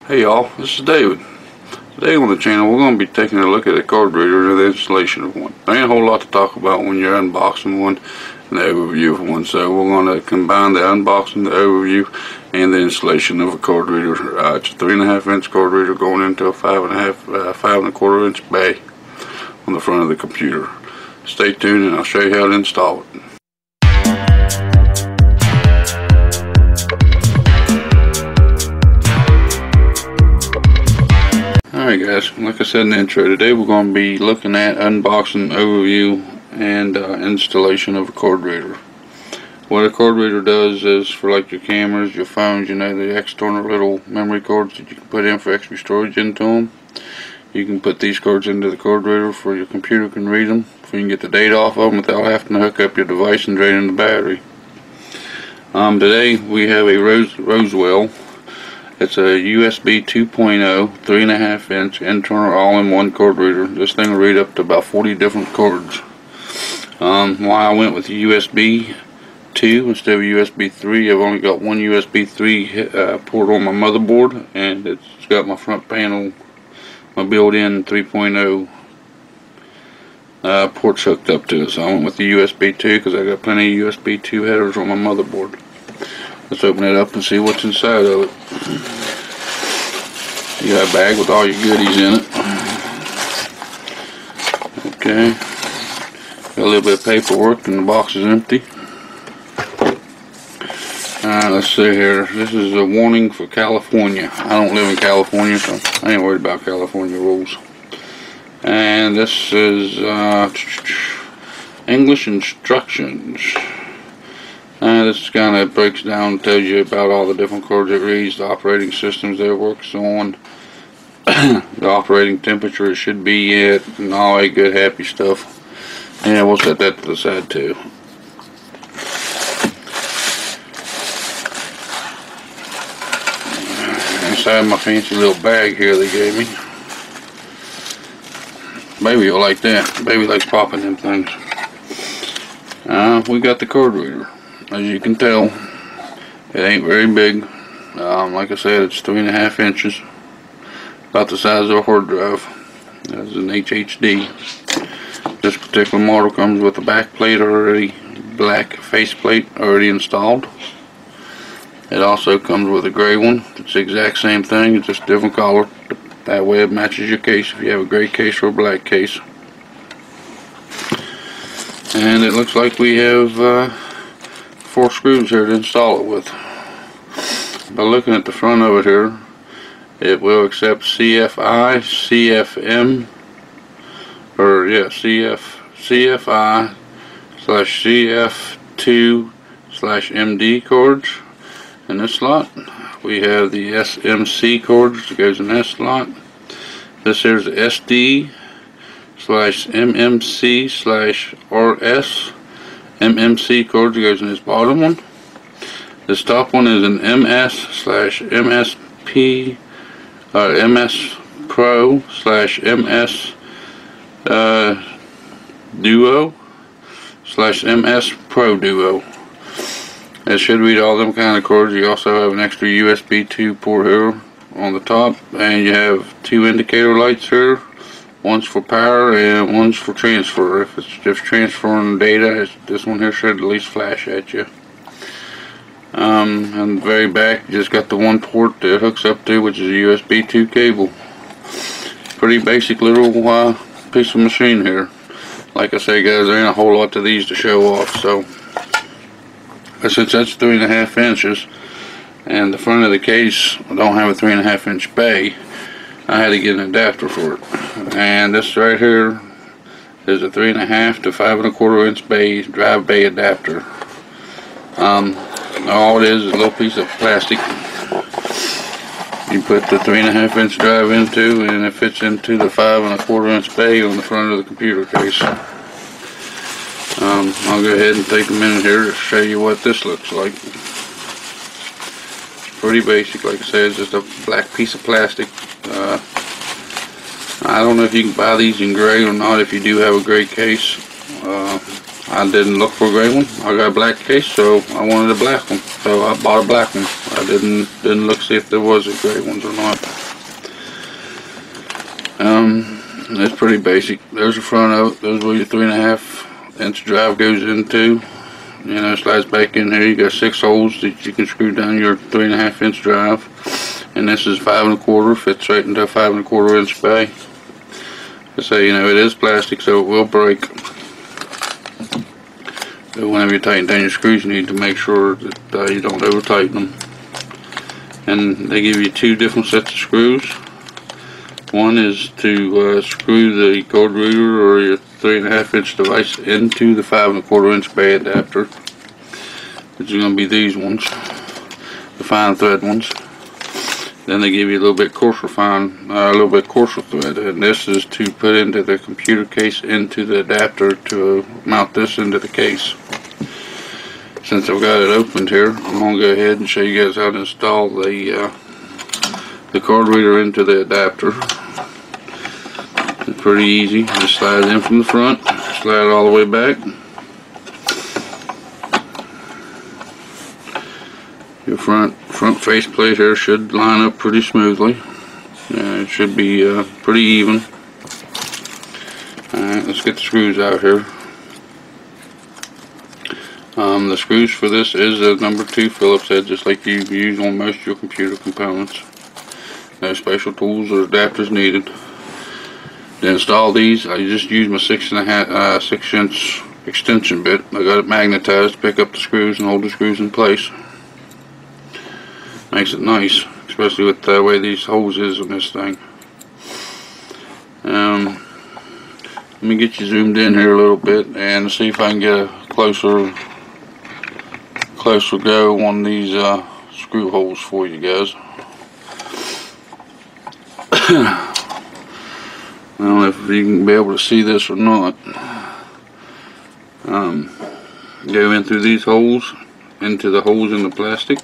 Hey y'all, this is David. Today on the channel we're going to be taking a look at a card reader and the installation of one. There ain't a whole lot to talk about when you're unboxing one and the overview of one, so we're going to combine the unboxing, the overview, and the installation of a card reader. It's a 3.5 inch card reader going into a 5.25 inch bay on the front of the computer. Stay tuned and I'll show you how to install it. Alright guys, like I said in the intro, today we're going to be looking at unboxing, overview, and installation of a card reader. What a card reader does is for like your cameras, your phones, you know, the external little memory cards that you can put in for extra storage into them. You can put these cards into the card reader for your computer can read them, so you can get the data off of them without having to hook up your device and draining the battery. Today we have a Rosewill. It's a USB 2.0 3.5 inch internal all-in-one card reader. This thing will read up to about 40 different cards. Why I went with USB 2 instead of USB 3, I've only got one USB 3 port on my motherboard, and it's got my front panel, my built-in 3.0 ports hooked up to it. So I went with the USB 2 because I got plenty of USB 2 headers on my motherboard. Let's open it up and see what's inside of it. You got a bag with all your goodies in it. Okay. Got a little bit of paperwork and the box is empty. Let's see here. This is a warning for California. I don't live in California, so I ain't worried about California rules. And this is English instructions. This kind of breaks down, tells you about all the different cards it reads, the operating systems that it works on, the operating temperature it should be at, and all that good happy stuff. And we'll set that to the side too. Inside my fancy little bag here they gave me. Baby will like that. Baby likes popping them things. We got the card reader. As you can tell, it ain't very big. Like I said, it's 3.5 inches, about the size of a hard drive. It's an HHD. This particular model comes with a back plate already, black face plate already installed. It also comes with a gray one. It's the exact same thing, it's just different color. That way it matches your case if you have a gray case or a black case. And it looks like we have 4 screws here to install it with. By looking at the front of it here, it will accept CFI, CFM, or yeah, CFI / CF2 / MD cords in this slot. We have the SMC cords that goes in this slot. This here's the SD / MMC / RS. MMC cord goes in this bottom one. This top one is an MS / MSP MS Pro / MS Duo / MS Pro Duo. It should read all them kind of cords. You also have an extra USB 2 port here on the top, and you have 2 indicator lights here. One's for power and one's for transfer. If it's just transferring data, this one here should at least flash at you. On the very back, you just got the one port that it hooks up to, which is a USB 2 cable. Pretty basic little piece of machine here. Like I say guys, there ain't a whole lot to these to show off. So since that's 3.5 inches and the front of the case don't have a 3.5 inch bay, I had to get an adapter for it. And this right here is a 3.5 to 5.25 inch bay drive bay adapter. All it is a little piece of plastic you put the 3.5 inch drive into, and it fits into the 5.25 inch bay on the front of the computer case. I'll go ahead and take a minute here to show you what this looks like. Pretty basic, like I said, it's just a black piece of plastic. I don't know if you can buy these in gray or not if you do have a gray case. I didn't look for a gray one. I got a black case, so I wanted a black one. So I bought a black one. I didn't look see if there was a gray ones or not. That's pretty basic. There's the front of it. There's where your 3.5 inch drive goes into. You know, slides back in here. You got 6 holes that you can screw down your 3.5 inch drive. And this is 5 1/4. Fits right into a 5 1/4 inch bay. I say, you know, it is plastic, so it will break. So whenever you tighten down your screws, you need to make sure that you don't over tighten them. And they give you 2 different sets of screws. One is to screw the cord reader or your 3.5 inch device into the 5 1/4 inch bay adapter, which is going to be these ones, the fine thread ones. Then they give you a little bit coarser thread, and this is to put into the computer case, into the adapter to mount this into the case. Since I've got it opened here, I'm going to go ahead and show you guys how to install the card reader into the adapter. It's pretty easy. Just slide it in from the front, slide it all the way back. Your front face plate here should line up pretty smoothly. It should be pretty even. Alright, let's get the screws out here. The screws for this is a number 2 Phillips head, just like you use on most of your computer components. No special tools or adapters needed. To install these, I just use my 6 inch extension bit. I got it magnetized to pick up the screws and hold the screws in place. Makes it nice, especially with the way these holes is on this thing. Let me get you zoomed in here a little bit and see if I can get a closer go on these screw holes for you guys. I don't know if you can be able to see this or not. Go in through these holes into the holes in the plastic.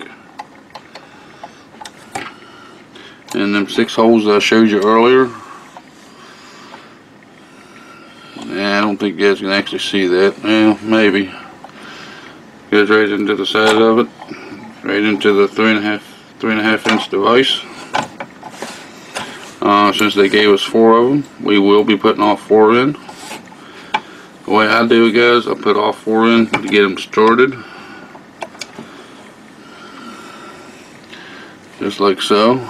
And them 6 holes that I showed you earlier. I don't think you guys can actually see that. Well, maybe. Goes right into the side of it, right into the 3.5 inch device. Since they gave us 4 of them, we will be putting all 4 in. The way I do it, guys, I put all 4 in to get them started, just like so.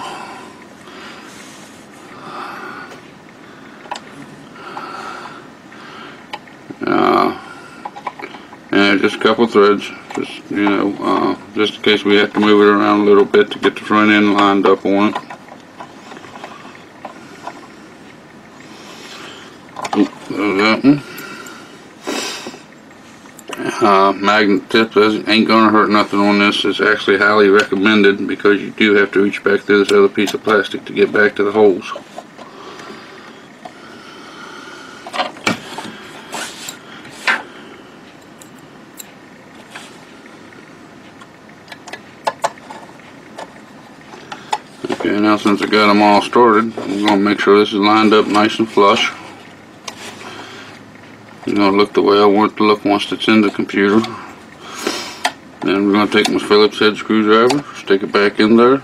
And just a couple threads, just just in case we have to move it around a little bit to get the front end lined up on it. That one. Magnet tip ain't gonna hurt nothing on this. It's actually highly recommended because you do have to reach back through this other piece of plastic to get back to the holes. Okay, now since I got them all started, I'm going to make sure this is lined up nice and flush. It's going to look the way I want it to look once it's in the computer. Then we're going to take my Phillips head screwdriver, stick it back in there,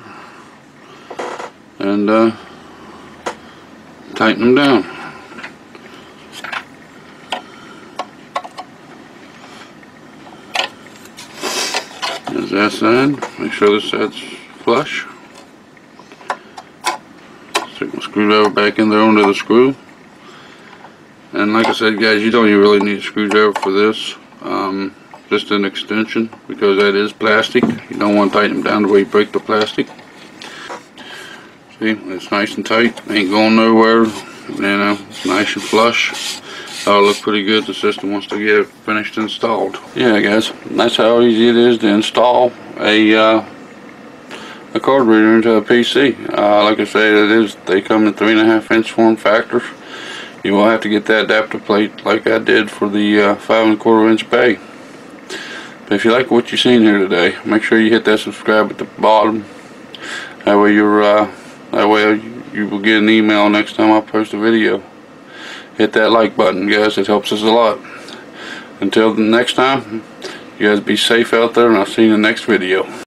and tighten them down. There's that side. Make sure this side's flush. Stick my screwdriver back in there under the screw. And like I said, guys, you don't even really need a screwdriver for this. Just an extension, because that is plastic. You don't want to tighten them down the way you break the plastic. See, it's nice and tight. Ain't going nowhere. You know, it's nice and flush. That'll look pretty good. The system wants to get it finished installed. Yeah, guys, that's how easy it is to install a card reader into a PC. Like I said, they come in 3.5 inch form factors. You will have to get that adapter plate like I did for the 5 1/4 inch bay. But if you like what you've seen here today, make sure you hit that subscribe at the bottom. That way you will get an email next time I post a video. Hit that like button, guys. It helps us a lot. Until the next time, you guys be safe out there, and I'll see you in the next video.